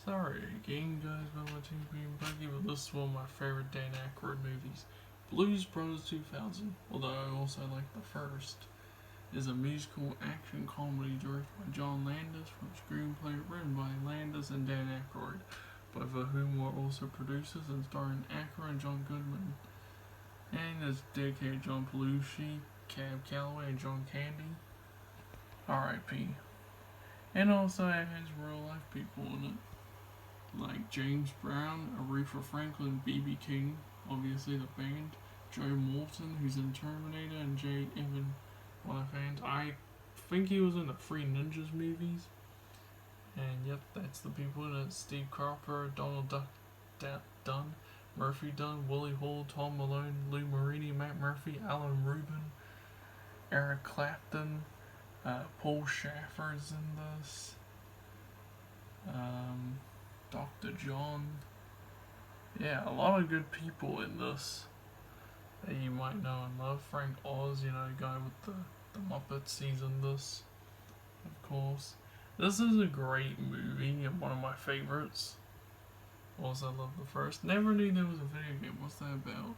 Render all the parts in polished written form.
Sorry again, guys, about my team being buggy, but this is one of my favorite Dan Aykroyd movies. Blues Brothers 2000, although I also like the first, is a musical action comedy directed by John Landis from a screenplay written by Landis and Dan Aykroyd, both of whom were also producers and starring Aykroyd and John Goodman. And it's dedicated to John Belushi, Cab Calloway, and John Candy. R.I.P. And also it has real life people in it like James Brown, Aretha Franklin, B.B. King, obviously the band, Joe Morton, who's in Terminator, and Jay Evan, one of the fans. I think he was in the Three Ninjas movies. And yep, that's the people in it. Steve Carper, Donald Duck Dunn, Murphy Dunn, Willie Hall, Tom Malone, Lou Marini, Matt Murphy, Alan Rubin, Eric Clapton, Paul Schaffer's in this. Dr. John. Yeah, a lot of good people in this that you might know and love. Frank Oz, the guy with the Muppets, he's in this, of course. This is a great movie and one of my favorites. Also, I love the first. Never knew there was a video game. What's that about?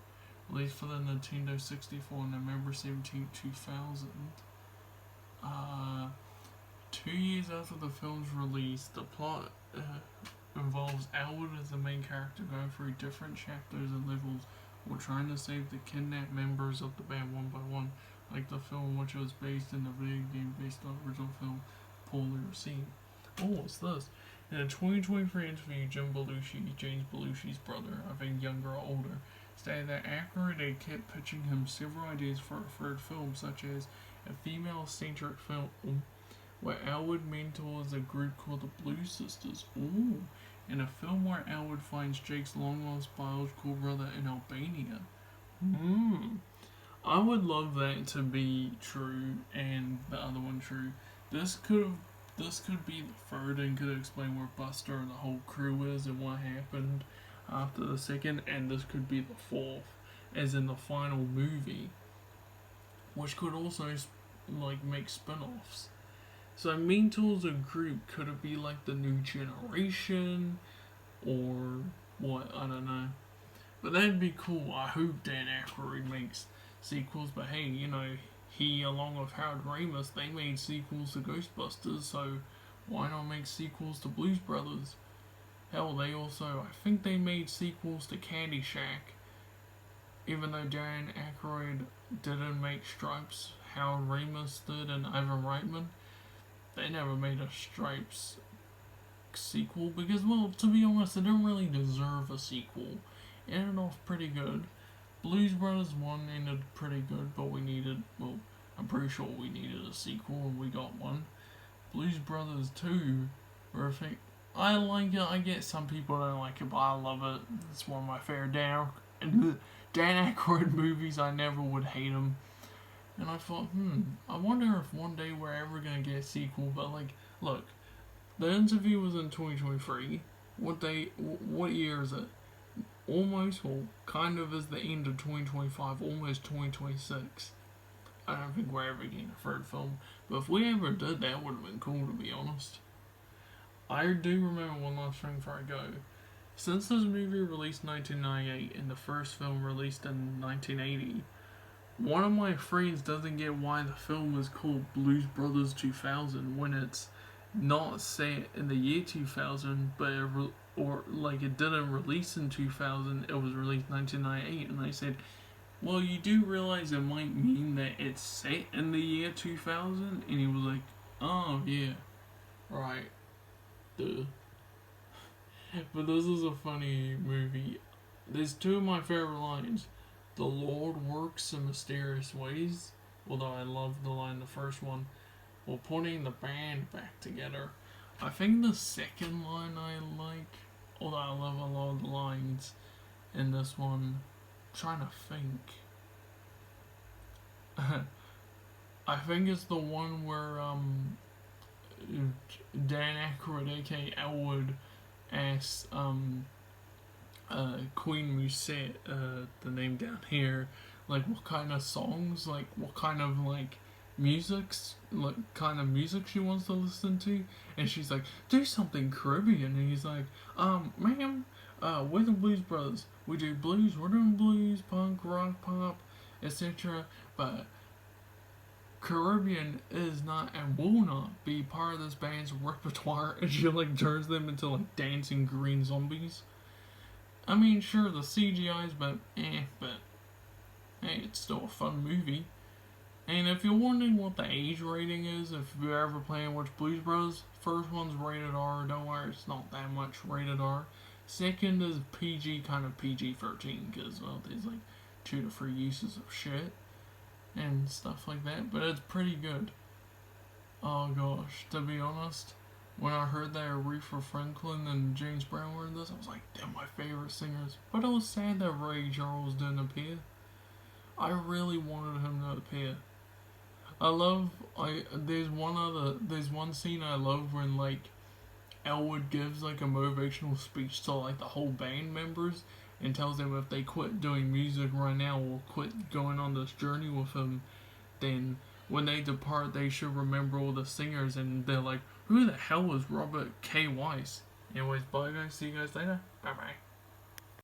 Released for the Nintendo 64 on November 17, 2000. 2 years after the film's release, the plot involves Elwood as the main character going through different chapters and levels while trying to save the kidnapped members of the band one by one, like the film which was based in the video game based on the original film poorly received. Oh, what's this? In a 2023 interview, Jim Belushi, James Belushi's brother, I think younger or older, stated that Aykroyd had kept pitching him several ideas for a third film, such as a female-centric film where Elwood mentors a group called the Blues Sisters. Ooh, and a film where Elwood finds Jake's long-lost biological brother in Albania. I would love that to be true and the other one true. This could be the third and could explain where Buster and the whole crew is and what happened after the second, and this could be the fourth, as in the final movie, which could also make spin-offs. So Mean Tools a group, could it be like the new generation or what? I don't know. But that'd be cool. I hope Dan Aykroyd makes sequels, but hey, he along with Harold Ramis, they made sequels to Ghostbusters, so why not make sequels to Blues Brothers? Hell, I think they made sequels to Caddyshack. Even though Dan Aykroyd didn't make Stripes, Harold Ramis did, and Ivan Reitman. They never made a Stripes sequel because, well, to be honest, it didn't really deserve a sequel. It ended off pretty good. Blues Brothers 1 ended pretty good, but I'm pretty sure we needed a sequel and we got one. Blues Brothers 2, I like it. I get some people don't like it, but I love it. It's one of my favorite Dan Aykroyd movies. I never would hate them. And I thought, I wonder if one day we're ever gonna get a sequel. But look, the interview was in 2023. What year is it? Almost, well, kind of is the end of 2025, almost 2026. I don't think we're ever getting a third film. But if we ever did, that would have been cool, to be honest. I do remember one last thing before I go. Since this movie released in 1998 and the first film released in 1980, one of my friends doesn't get why the film is called Blues Brothers 2000 when it's not set in the year 2000, but it didn't release in 2000. It was released in 1998, and I said, "Well, you do realize it might mean that it's set in the year 2000?" And he was like, "Oh yeah, right, duh." But this is a funny movie. There's two of my favorite lines. The Lord works in mysterious ways, although I love the line in the first one, while putting the band back together. I think the second line I like, although I love a lot of the lines in this one. I'm trying to think. I think it's the one where Dan Aykroyd, aka Elwood, asks Queen Musette, the name down here, what kind of songs, what kind of like kind of music she wants to listen to, and she's like, do something Caribbean, and he's like, ma'am, we're the Blues Brothers. We do blues, rhythm and blues, punk, rock, pop, etc. But Caribbean is not and will not be part of this band's repertoire, and she like turns them into like dancing green zombies. I mean, sure, the CGI's but hey, it's still a fun movie. And if you're wondering what the age rating is, if you're ever playing with Blues Brothers, first one's rated R. Don't worry, it's not that much rated R. Second is PG, kind of PG-13, because well, there's like 2 to 3 uses of shit and stuff like that. But it's pretty good. Oh gosh, to be honest, when I heard that Aretha Franklin and James Brown were in this, I was like, they're my favorite singers. But I was sad that Ray Charles didn't appear. I really wanted him to appear. There's one scene I love when like Elwood gives like a motivational speech to like the whole band members and tells them if they quit doing music right now or quit going on this journey with him, then when they depart they should remember all the singers, and they're like, who the hell was Robert K. Weiss? Anyways, bye guys, see you guys later. Bye bye.